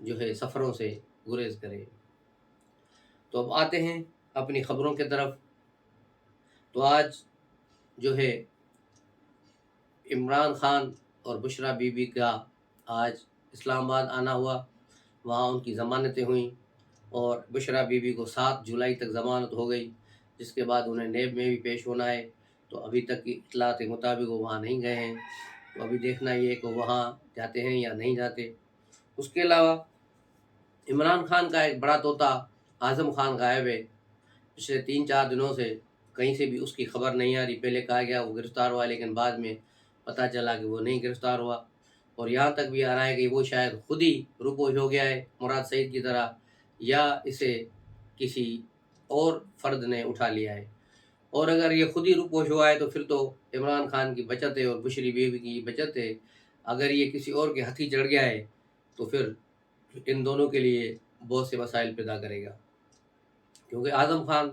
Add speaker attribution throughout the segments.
Speaker 1: جو ہے سفروں سے گریز کرے۔ تو اب آتے ہیں اپنی خبروں کی طرف۔ تو آج جو ہے عمران خان اور بشریٰ بی بی کا آج اسلام آباد آنا ہوا، وہاں ان کی ضمانتیں ہوئیں اور بشریٰ بی بی کو 7 جولائی تک ضمانت ہو گئی، جس کے بعد انہیں نیب میں بھی پیش ہونا ہے۔ تو ابھی تک کی اطلاعات کے مطابق وہ وہاں نہیں گئے ہیں، تو ابھی دیکھنا یہ ہے کہ وہاں جاتے ہیں یا نہیں جاتے۔ اس کے علاوہ عمران خان کا ایک بڑا طوطا اعظم خان غائب ہے، پچھلے 3-4 دنوں سے کہیں سے بھی اس کی خبر نہیں آ رہی۔ پہلے کہا گیا وہ گرفتار ہوا، لیکن بعد میں پتہ چلا کہ وہ نہیں گرفتار ہوا، اور یہاں تک بھی آ رہا ہے کہ وہ شاید خود ہی روپوش ہو گیا ہے مراد سعید کی طرح، یا اسے کسی اور فرد نے اٹھا لیا ہے۔ اور اگر یہ خود ہی روپوش ہوا ہے تو پھر تو عمران خان کی بچت ہے اور بشری بیوی کی بچت ہے۔ اگر یہ کسی اور کے ہاتھی چڑھ گیا ہے تو پھر ان دونوں کے لیے بہت سے مسائل پیدا کرے گا، کیونکہ اعظم خان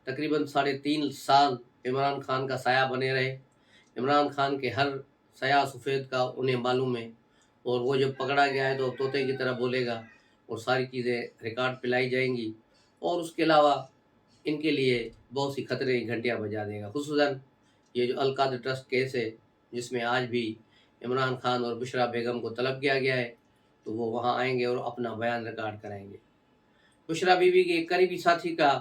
Speaker 1: تقریباً 3.5 سال عمران خان کا سایہ بنے رہے۔ عمران خان کے ہر سیاہ سفید کا انہیں معلوم ہے، اور وہ جب پکڑا گیا ہے تو طوطے کی طرح بولے گا اور ساری چیزیں ریکارڈ پہ لائی جائیں گی، اور اس کے علاوہ ان کے لیے بہت سی خطرے کی گھنٹیاں بجا دے گا۔ خصوصاً یہ جو القادر ٹرسٹ کیس ہے، جس میں آج بھی عمران خان اور بشریٰ بیگم کو طلب کیا گیا ہے، تو وہ وہاں آئیں گے اور اپنا بیان ریکارڈ کرائیں گے۔ بشریٰ بیوی کے ایک قریبی ساتھی کا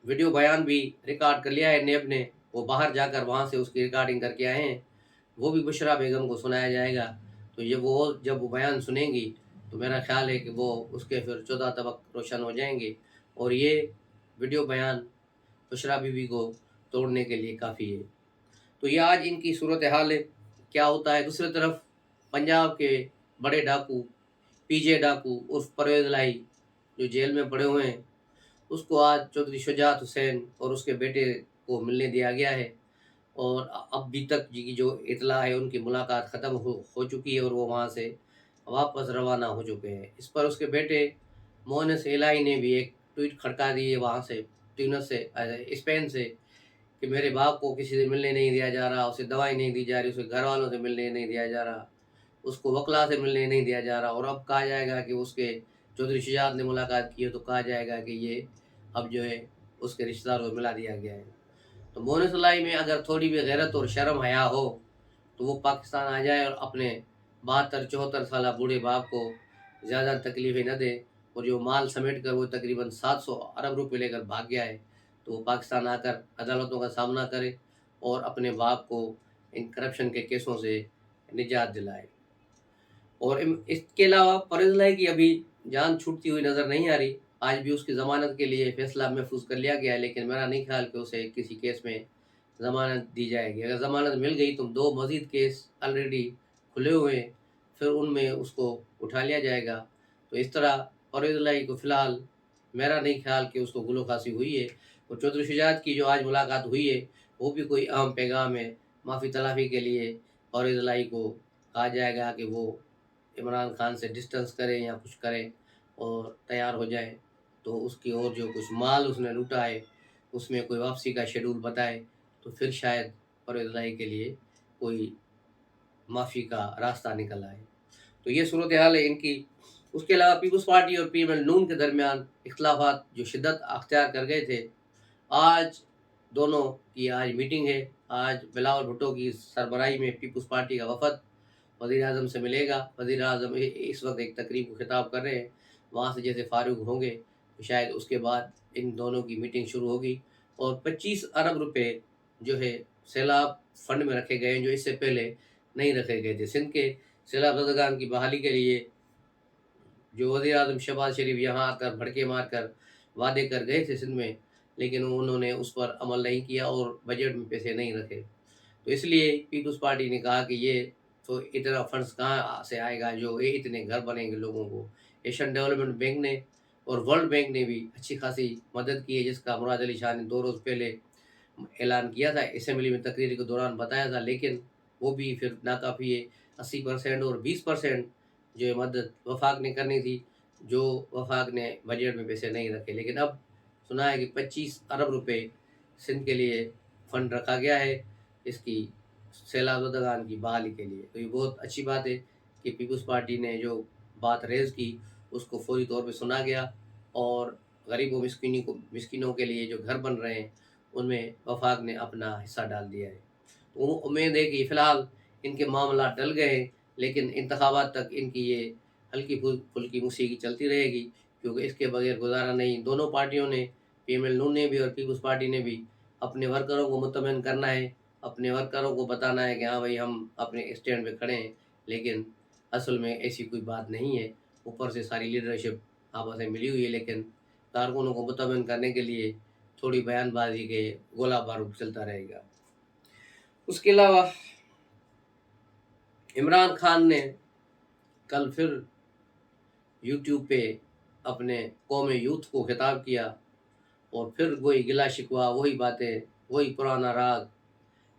Speaker 1: ویڈیو بیان بھی ریکارڈ کر لیا ہے نیب نے، وہ باہر جا کر وہاں سے اس کی ریکارڈنگ کر کے آئے ہیں، وہ بھی بشریٰ بیگم کو سنایا جائے گا۔ تو جب وہ بیان سنیں گی تو میرا خیال ہے کہ وہ اس کے پھر 14 طبق روشن ہو جائیں گے، اور یہ ویڈیو بیان بشریٰ بیوی کو توڑنے کے لیے کافی ہے۔ تو یہ آج ان کی صورتحال ہے، کیا ہوتا ہے۔ دوسری طرف پنجاب کے بڑے ڈاکو پی جے ڈاکو عرف پرویز الہی جو جیل میں پڑے ہوئے ہیں، اس کو آج چودھری شجاعت حسین اور اس کے بیٹے کو ملنے دیا گیا ہے، اور اب بھی تک کی جو اطلاع ہے ان کی ملاقات ختم ہو چکی ہے اور وہ وہاں سے واپس روانہ ہو چکے ہیں۔ اس پر اس کے بیٹے مونس الہی نے بھی ایک ٹویٹ کھڑکا دی ہے وہاں سے، ٹیونس سے، اسپین سے، کہ میرے باپ کو کسی سے ملنے نہیں دیا جا رہا، اسے دوائی نہیں دی جا رہی، اسے گھر والوں سے ملنے نہیں دیا جا رہا، اس کو وکلا سے ملنے نہیں دیا جا رہا، اور اب کہا جائے گا کہ اس کے چودھری شجاعت نے ملاقات کی ہے تو کہا جائے گا کہ یہ اب جو ہے اس کے رشتہ داروں کو ملا دیا گیا ہے۔ تو مونس الہی میں اگر تھوڑی بھی غیرت اور شرم حیا ہو تو وہ پاکستان آ جائے اور اپنے 72-74 سالہ بوڑھے باپ کو زیادہ تکلیفیں نہ دے، اور جو مال سمیٹ کر وہ تقریباً 700 ارب روپے لے کر بھاگ گیا ہے، تو وہ پاکستان آ کر عدالتوں کا سامنا کرے اور اپنے باپ کو ان کرپشن کے کیسوں سے نجات دلائے۔ اور اس کے علاوہ پرویز الہی کی ابھی جان چھوٹتی ہوئی نظر نہیں آ رہی، آج بھی اس کی ضمانت کے لیے فیصلہ محفوظ کر لیا گیا ہے، لیکن میرا نہیں خیال کہ اسے کسی کیس میں ضمانت دی جائے گی۔ اگر ضمانت مل گئی تو 2 مزید کیس آلریڈی کھلے ہوئے ہیں، پھر ان میں اس کو اٹھا لیا جائے گا۔ تو اس طرح پرویز الہی کو فی الحال میرا نہیں خیال کہ اس کو گلو خاصی ہوئی ہے، اور چودھری شجاعت کی جو آج ملاقات ہوئی ہے وہ بھی کوئی اہم پیغام ہے۔ معافی تلافی کے لیے پرویز الہی کو کہا جائے گا کہ وہ عمران خان سے ڈسٹنس کرے یا کچھ کرے اور تیار ہو جائے، تو اس کی اور جو کچھ مال اس نے لوٹا ہے اس میں کوئی واپسی کا شیڈول بتائے، تو پھر شاید پرویز الہی کے لیے کوئی معافی کا راستہ نکل آئے۔ تو یہ صورتحال ہے ان کی۔ اس کے علاوہ پیپلز پارٹی اور پی ایم ایل نون کے درمیان اختلافات جو شدت اختیار کر گئے تھے، آج دونوں کی آج میٹنگ ہے۔ آج بلاول بھٹو کی سربراہی میں پیپلز پارٹی کا وفد وزیر اعظم سے ملے گا۔ وزیر اعظم اس وقت ایک تقریب کو خطاب کر رہے ہیں، وہاں سے جیسے فارغ ہوں گے تو شاید اس کے بعد ان دونوں کی میٹنگ شروع ہوگی، اور 25 ارب روپے جو ہے سیلاب فنڈ میں رکھے گئے ہیں، جو اس سے پہلے نہیں رکھے گئے تھے۔ سندھ کے سیلاب زدگان کی بحالی کے لیے جو وزیر اعظم شہباز شریف یہاں آ کر بھڑکے مار کر وعدے کر گئے تھے سندھ میں، لیکن انہوں نے اس پر عمل نہیں کیا اور بجٹ میں پیسے نہیں رکھے، تو اس لیے پیپلز پارٹی نے کہا کہ یہ تو اتنا فنڈز کہاں سے آئے گا جو اتنے گھر بنیں گے لوگوں کو۔ ایشین ڈیولپمنٹ بینک نے اور ورلڈ بینک نے بھی اچھی خاصی مدد کی ہے، جس کا مراد علی شاہ نے 2 روز پہلے اعلان کیا تھا، اسمبلی میں تقریر کے دوران بتایا تھا، لیکن وہ بھی پھر ناکافی ہے۔ 80% اور 20% جو مدد وفاق نے کرنی تھی، جو وفاق نے بجٹ میں پیسے نہیں رکھے، لیکن اب سنا ہے کہ 25 ارب روپے سندھ کے لیے فنڈ رکھا گیا ہے اس کی سیلاب زدگان کی بحالی کے لیے۔ تو یہ بہت اچھی بات ہے کہ پیپلز پارٹی نے جو بات ریز کی اس کو فوری طور پہ سنا گیا، اور غریب و مسکینوں کے لیے جو گھر بن رہے ہیں ان میں وفاق نے اپنا حصہ ڈال دیا ہے۔ تو امید ہے کہ فی الحال ان کے معاملات ڈل گئے ہیں، لیکن انتخابات تک ان کی یہ ہلکی پھلکی موسیقی چلتی رہے گی، کیونکہ اس کے بغیر گزارا نہیں۔ دونوں پارٹیوں نے، پی ایم ایل نون نے بھی اور پیپلز پارٹی نے بھی، اپنے ورکروں کو مطمئن کرنا ہے، اپنے ورکروں کو بتانا ہے کہ ہاں بھائی ہم اپنے اسٹینڈ پہ کھڑے ہیں، لیکن اصل میں ایسی کوئی بات نہیں ہے۔ اوپر سے ساری لیڈرشپ آپس میں ملی ہوئی ہے، لیکن کارکنوں کو مطمئن کرنے کے لیے تھوڑی بیان بازی کے گولہ بارود چلتا رہے گا۔ اس کے علاوہ عمران خان نے کل پھر یوٹیوب پہ اپنے قوم یوتھ کو خطاب کیا، اور پھر وہی گلا شکوہ، وہی باتیں، وہی پرانا راگ،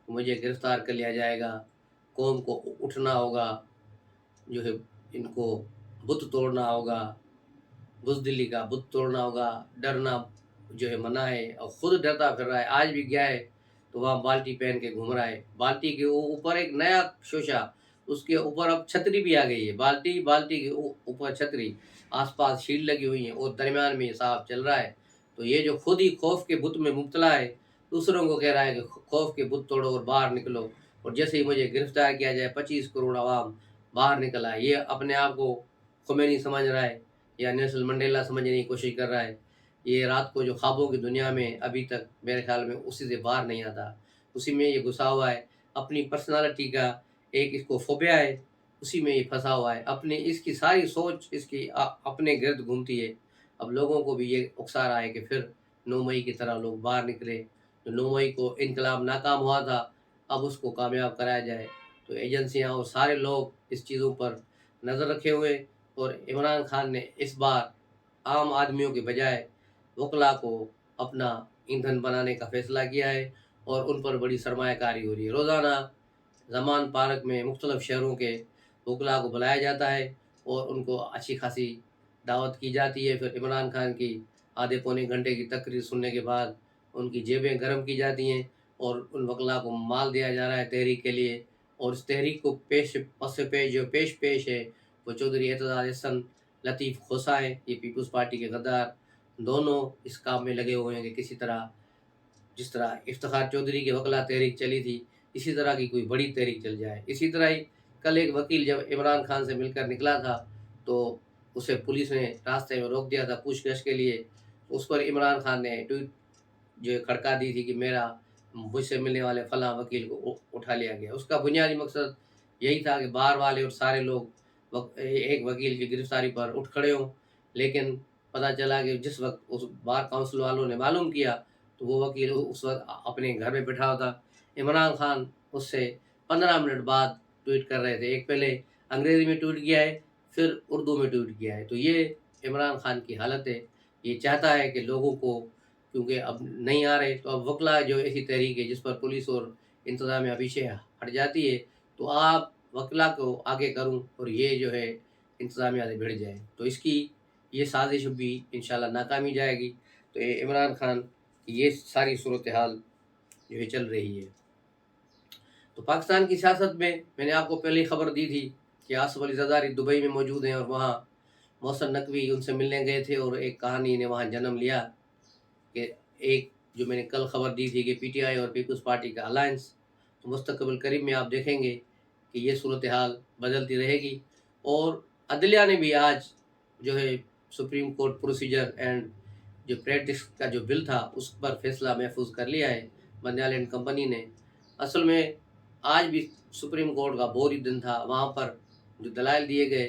Speaker 1: مجھے گرفتار کر لیا جائے گا، قوم کو اٹھنا ہوگا، جو ہے ان کو بت توڑنا ہوگا، بزدلی کا بت توڑنا ہوگا، ڈرنا جو ہے منع ہے، اور خود ڈرتا پھر رہا ہے۔ آج بھی گیا ہے تو وہاں بالٹی پہن کے گھوم رہا ہے، بالٹی کے اوپر ایک نیا شوشہ، اس کے اوپر اب چھتری بھی آ گئی ہے، بالٹی کے اوپر چھتری، آس پاس شیلڈ لگی ہوئی ہیں، اور درمیان میں صاحب چل رہا ہے۔ تو یہ جو خود ہی خوف کے بت میں مبتلا ہے، دوسروں کو کہہ رہا ہے کہ خوف کے بت توڑو اور باہر نکلو، اور جیسے ہی مجھے گرفتار کیا جائے 25 کروڑ عوام باہر نکل آئے۔ یہ اپنے آپ کو خمینی سمجھ رہا ہے یا نیلسن منڈیلا سمجھنے کی کوشش کر رہا ہے۔ یہ رات کو جو خوابوں کی دنیا میں ابھی تک میرے خیال میں اسی سے باہر نہیں آتا، اسی میں یہ گھسا ہوا ہے، اپنی پرسنالٹی کا ایک اس کو فوبیا ہے، اسی میں یہ پھنسا ہوا ہے، اپنے اس کی ساری سوچ اس کی اپنے گرد گھومتی ہے۔ اب لوگوں کو بھی یہ اکسا رہا ہے کہ پھر 9 مئی کی طرح لوگ باہر نکلے۔ تو 9 مئی کو انقلاب ناکام ہوا تھا، اب اس کو کامیاب کرایا جائے۔ تو ایجنسیاں اور سارے لوگ اس چیزوں پر نظر رکھے ہوئے، اور عمران خان نے اس بار عام آدمیوں کے بجائے وکلا کو اپنا ایندھن بنانے کا فیصلہ کیا ہے، اور ان پر بڑی سرمایہ کاری ہو رہی ہے۔ روزانہ زمان پارک میں مختلف شہروں کے وکلا کو بلایا جاتا ہے، اور ان کو اچھی خاصی دعوت کی جاتی ہے۔ پھر عمران خان کی آدھے پونے گھنٹے کی تقریر سننے کے بعد ان کی جیبیں گرم کی جاتی ہیں، اور ان وکلا کو مال دیا جا رہا ہے تحریک کے لیے۔ اور اس تحریک کو پیش ہے وہ چودھری اعتزاز احسن، لطیف خوسا ہے، یہ پیپلز پارٹی کے غدار، دونوں اس کام میں لگے ہوئے ہیں کہ کسی طرح، جس طرح افتخار چودھری کی وکلا تحریک چلی تھی، اسی طرح کی کوئی بڑی تحریک چل جائے۔ اسی طرح ہی کل ایک وکیل جب عمران خان سے مل کر نکلا تھا تو اسے پولیس نے راستے میں روک دیا تھا پوچھ گچھ کے لیے۔ اس پر عمران خان نے ٹویٹ جو کھڑکا دی تھی کہ مجھ سے ملنے والے فلاں وکیل کو اٹھا لیا گیا۔ اس کا بنیادی مقصد یہی تھا کہ باہر والے اور سارے لوگ ایک وکیل کی گرفتاری پر اٹھ کھڑے ہوں، لیکن پتہ چلا کہ جس وقت اس بار کونسل والوں نے معلوم کیا تو وہ وکیل اس وقت اپنے گھر میں بیٹھا ہوتا۔ عمران خان اس سے 15 منٹ بعد ٹویٹ کر رہے تھے، ایک پہلے انگریزی میں ٹویٹ کیا ہے، پھر اردو میں ٹویٹ کیا ہے۔ تو یہ عمران خان کی حالت ہے، یہ چاہتا ہے کہ لوگوں کو، کیونکہ اب نہیں آ رہے، تو اب وکلا جو ایسی تحریک ہے جس پر پولیس اور انتظامیہ پیچھے ہٹ جاتی ہے، تو آپ وکلا کو آگے کروں اور یہ جو ہے انتظامیہ سے بھڑ جائے، تو اس کی یہ سازش بھی انشاءاللہ ناکامی جائے گی۔ تو یہ عمران خان کی یہ ساری صورتحال جو ہے چل رہی ہے۔ تو پاکستان کی سیاست میں نے آپ کو پہلے خبر دی تھی کہ آصف علی زرداری دبئی میں موجود ہیں، اور وہاں محسن نقوی ان سے ملنے گئے تھے، اور ایک کہانی نے وہاں جنم لیا کہ ایک جو میں نے کل خبر دی تھی کہ پی ٹی آئی اور پیپلز پارٹی کا الائنس، تو مستقبل قریب میں آپ دیکھیں گے کہ یہ صورتحال بدلتی رہے گی۔ اور عدلیہ نے بھی آج جو ہے سپریم کورٹ پروسیجر اینڈ جو پریکٹس کا جو بل تھا اس پر فیصلہ محفوظ کر لیا ہے بندیال اینڈ کمپنی نے۔ اصل میں آج بھی سپریم کورٹ کا بہت ہی دن تھا، وہاں پر جو دلائل دیے گئے،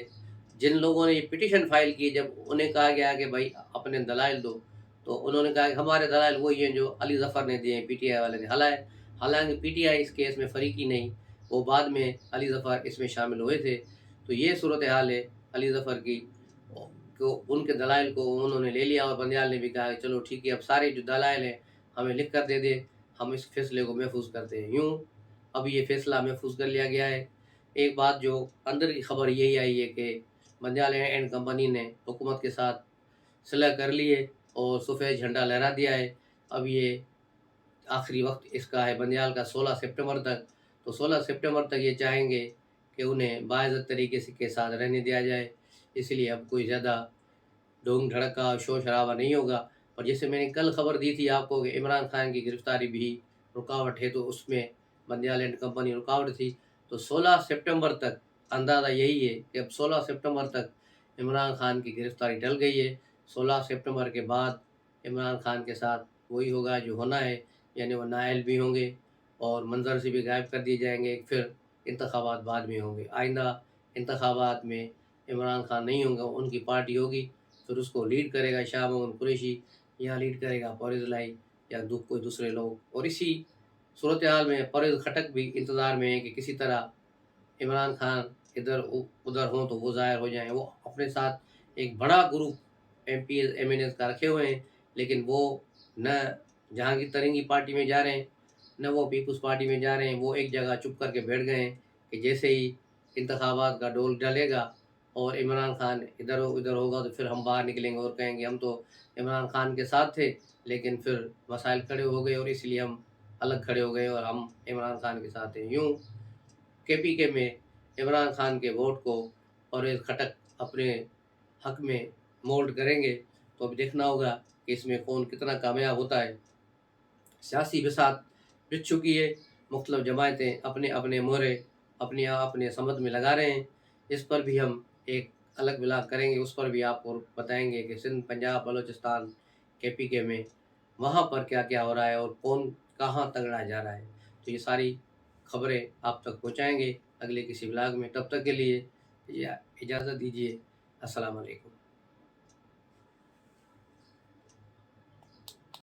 Speaker 1: جن لوگوں نے یہ پٹیشن فائل کی، جب انہیں کہا گیا کہ بھائی اپنے دلائل دو، تو انہوں نے کہا کہ ہمارے دلائل وہی ہیں جو علی ظفر نے دیے ہیں، پی ٹی آئی والے نے۔ حالانکہ P T I us case میں فریقی نہیں، وہ بعد میں علی ظفر اس میں شامل ہوئے تھے۔ تو یہ صورتحال ہے علی ظفر کی، کہ ان کے دلائل کو انہوں نے لے لیا، اور بندیال نے بھی کہا کہ چلو ٹھیک ہے، اب سارے جو دلائل ہیں ہمیں لکھ کر دے دیں، ہم اس فیصلے کو محفوظ کرتے ہیں۔ یوں اب یہ فیصلہ محفوظ کر لیا گیا ہے۔ ایک بات جو اندر کی خبر یہی آئی ہے کہ بندیال اینڈ کمپنی نے حکومت کے ساتھ صلح کر لی ہے اور سفید جھنڈا لہرا دیا ہے۔ اب یہ آخری وقت اس کا ہے بندیال کا 16 سپٹمبر تک، تو 16 سپٹمبر تک یہ چاہیں گے کہ انہیں باعزت طریقے سے کے ساتھ رہنے دیا جائے۔ اس لیے اب کوئی زیادہ ڈھونگ دھڑکا شور شرابہ نہیں ہوگا۔ اور جیسے میں نے کل خبر دی تھی آپ کو کہ عمران خان کی گرفتاری بھی رکاوٹ ہے، تو اس میں بندیال اینڈ کمپنی رکاوٹ تھی، تو 16 سپٹمبر تک اندازہ یہی ہے کہ اب 16 سپٹمبر تک عمران خان کی گرفتاری ٹل گئی ہے۔ 16 سپٹمبر کے بعد عمران خان کے ساتھ وہی ہوگا جو ہونا ہے، یعنی وہ نااہل بھی ہوں گے اور منظر سے بھی غائب کر دیے جائیں گے۔ پھر انتخابات بعد میں ہوں گے، آئندہ انتخابات میں عمران خان نہیں ہوں گا، ان کی پارٹی ہوگی، پھر اس کو لیڈ کرے گا شاہ محمود قریشی، یا لیڈ کرے گا پرویز الہی یا کوئی دوسرے لوگ۔ اور اسی صورتحال میں پرویز خٹک بھی انتظار میں ہے کہ کسی طرح عمران خان ادھر ادھر ہوں تو وہ ظاہر ہو جائیں۔ وہ اپنے ساتھ ایک بڑا group M P S M N S کا رکھے ہوئے ہیں، لیکن وہ نہ جہانگیر ترنگی پارٹی میں جا رہے ہیں، نہ وہ پیپلز پارٹی میں جا رہے ہیں۔ وہ ایک جگہ چپ کر کے بیٹھ گئے ہیں کہ جیسے ہی انتخابات کا ڈول ڈلے گا اور عمران خان ادھر ہوگا تو پھر ہم باہر نکلیں گے اور کہیں گے ہم تو عمران خان کے ساتھ تھے، لیکن پھر مسائل کھڑے ہو گئے اور اس لیے ہم الگ کھڑے ہو گئے اور ہم عمران خان کے ساتھ ہیں۔ یوں کے میں عمران خان کے ووٹ کو پرویز خٹک اپنے حق میں مولڈ کریں گے، تو اب دیکھنا ہوگا کہ اس میں کون کتنا کامیاب ہوتا ہے۔ سیاسی بساط بچ چکی ہے، مختلف جماعتیں اپنے اپنے مہرے اپنے سمت میں لگا رہے ہیں۔ اس پر بھی ہم ایک الگ بلاگ کریں گے، اس پر بھی آپ کو بتائیں گے کہ سندھ، پنجاب، بلوچستان، کے میں وہاں پر کیا کیا ہو رہا ہے اور کون کہاں تگڑا جا رہا ہے۔ تو یہ ساری خبریں آپ تک پہنچائیں گے اگلے کسی بلاگ میں۔ تب تک کے لیے اجازت دیجیے، السلام علیکم۔